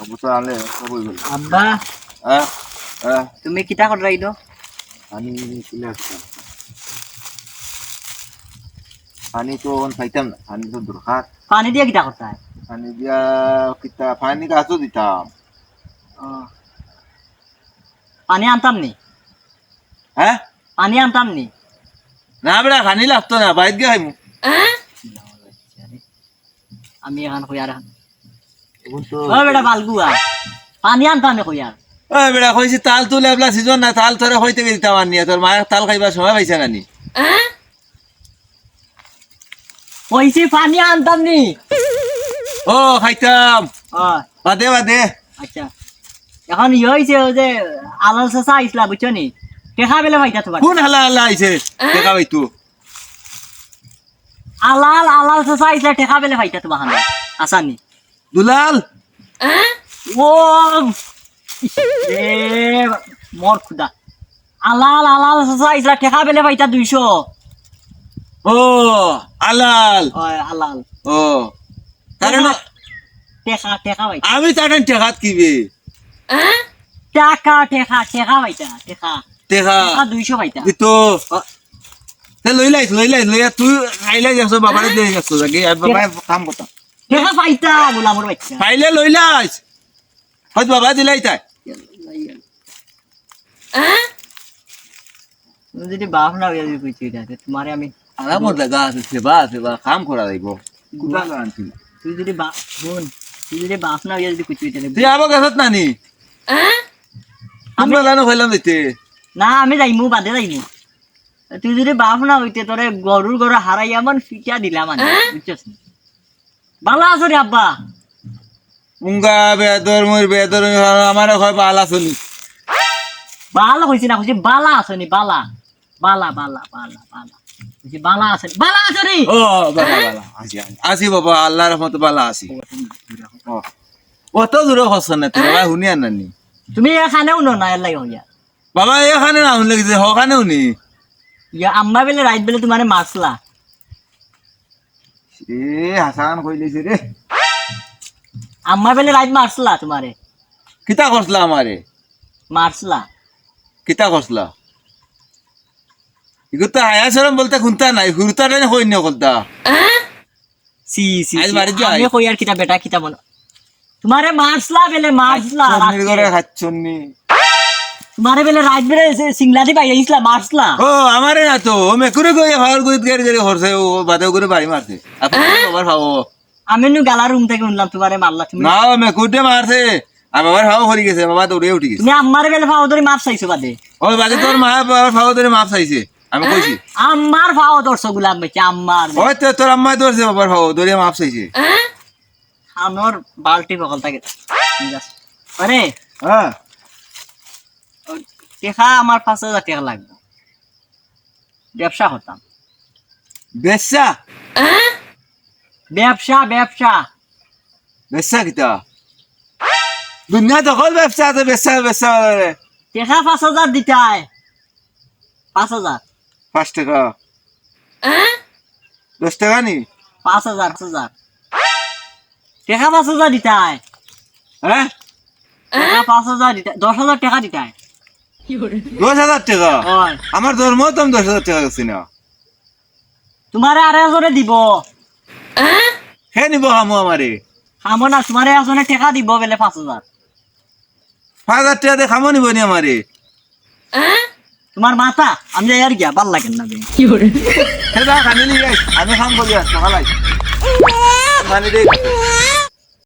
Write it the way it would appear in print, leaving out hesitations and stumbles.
বুঝতে আনলে সবই বলি আব্বা হ্যাঁ হ্যাঁ তুমি কিতা কর রাইদ পানি তুলে আসতাম পানি তো খাইতাম না পানি তো দরকার পানি দিয়ে কিতা করতে হয় পানি দিয়া কিতা পানি গাছও দিতাম পানি আনতাম নি হ্যাঁ পানি আনতাম নি না বেড়া খানি লাগতো না বাইর গিয়ে খাইমু আমি এখন কইয়ার এখন তো ও বেটা বালগুয়া পানি আনতাম নি কইয়ার ও বেড়া কইছি তাল তুলে এবলা সিজন না তাল তোরে হইতে গেছিতাম আর নিয়ে তোর মায়ের তাল খাইবার সময় পাইছে নানি কইছি পানি আনতাম নি ও খাইতাম ও বাদে বাদে আচ্ছা এখন ইয়ে হয়েছে ওই যে আলাল চাচা আইসলা বুঝছো নি টেকা বেলে ভাইটা তোমার কোন হালা হালা আইছে দেখা পাইতু আলাল চাচা আইসলা টেকা বেলে ভাইটা তোমার হানা আসানি দুলাল ও এ মোর খুদা আলাল চাচা আইসলা টেকা বেলে ভাইটা 200 ও আলাল ওই আলাল ও কারণ টেকা ভাইটা আমি তাকে টেকাত কিবে টেকা ভাইটা টেকা টেকা 200 ভাইটা দিতো তে লইলা তুই খাইলে যাস বাবারে দিয়ে যাস জাগে আর বাবা কাম করতা টেকা ভাইটা গোলামর বাচ্চা খাইলে লইলাস হয়তো বাবা দিলাই তাই যদি বাপ না হইয়া যদি কইছি এটা তোমারে আমি আমার জায়গা আছে সেবা কাম করা যাইব কুটা আনছিল তুই যদি বাপ বোন তুই যদি বাপ না হইয়া যদি কইছি এটা তুই আবার গেছত নানি আমি লানো হইলাম দিতে না আমি যাইমু বাদে যাইমু তুই যদি বাপ না হইতে তোরে গরুর গরু হারাই এমন ফিটা দিলাম আমি বুঝছস ভালো আছো রে আব্বা মুঙ্গা বেদর আমার হয় বালা শুনি ভালো কইছি না কইছি বালা আছো নি বালা বালা বালা বালা বালা কইছি বালা আছে বালা আছো রে ও বালা আসি বাবা আল্লাহর রহমতে বালা আসি অত দূরে হস না তুই বাবা শুনি আর নানি তুমি এখানেও ন না এলাই হইয়া বাবা এখানে না শুনলে কিছু হখানেও নি ইয়া আম্মা বেলে রাইত বেলে তোমারে মারছলা এ হাসান কইলেছে রে আম্মা বেলে রাইত মারছলা তোমারে কিতা করছলা আমারে মারছলা কিতা করছলা ইগো তো আয়া সরম বলতে খুনতা নাই হুরতা নাই হই না কলতা সি সি আজ বাড়ি যাই। আমি কই আর কিটা বেটা কিটা বলো তোমারে মারছলা বেলে মারছলা চন্নির ঘরে খাচ্ছন্নি তোমারে বেলে রাইত বেলে সিংলা দি পাই আইছলা মারছলা ও আমারে না তো ও মেকুরে কই ভার কই গেরি গেরি হরছে ও বাদে করে বাড়ি মারছে আপনি বাবার খাও আমি নু গালা রুম থেকে উনলাম তোমারে মারলা তুমি না মেকুরে মারছে আর বাবার খাও হরি গেছে বাবা দৌড়ে উঠি গেছে তুমি আম্মারে বেলে ফাও ধরে মাপ চাইছো বাদে ওই বাদে তোর মা বাবার খাও ধরে মাপ চাইছে আমি কইছি আম্মার ফাও দর্শক গুলাম বেচে আম্মার ওই তো তোর আম্মা ধরছে বাবার খাও ধরে মাপ চাইছে আমার বালতি বকল থাকে আরে হ্যাঁ টেকা আমার 5000 টাকা লাগবে ব্যবসা হতাম বেশা ব্যবসা ব্যবসা বেশা কিতা দুনিয়া দখল ব্যবসা আছে বেশা বেশা টেকা 5000 দিতাই 5000 5 টাকা 10 টাকা নি 5000 5000 টেকা 5000 দিতাই হ্যাঁ টেকা 5000 দিতাই 10000 টাকা দিতাই 10,000 টাকা হয় আমার ধর্ম তো 10,000 টাকা গেছি না তোমারে আরে জনে দিব হে নিব হামু আমারে খামো না তোমারে আসনে টাকা দিব বেলে 5000 5,000 টাকা দিয়ে খামো নিব নি আমারে তোমার মাথা আমি আর গিয়া ভাল লাগেন না হে দা খানি নি গাইস আমি খাম করি সকাল আই খানি দেই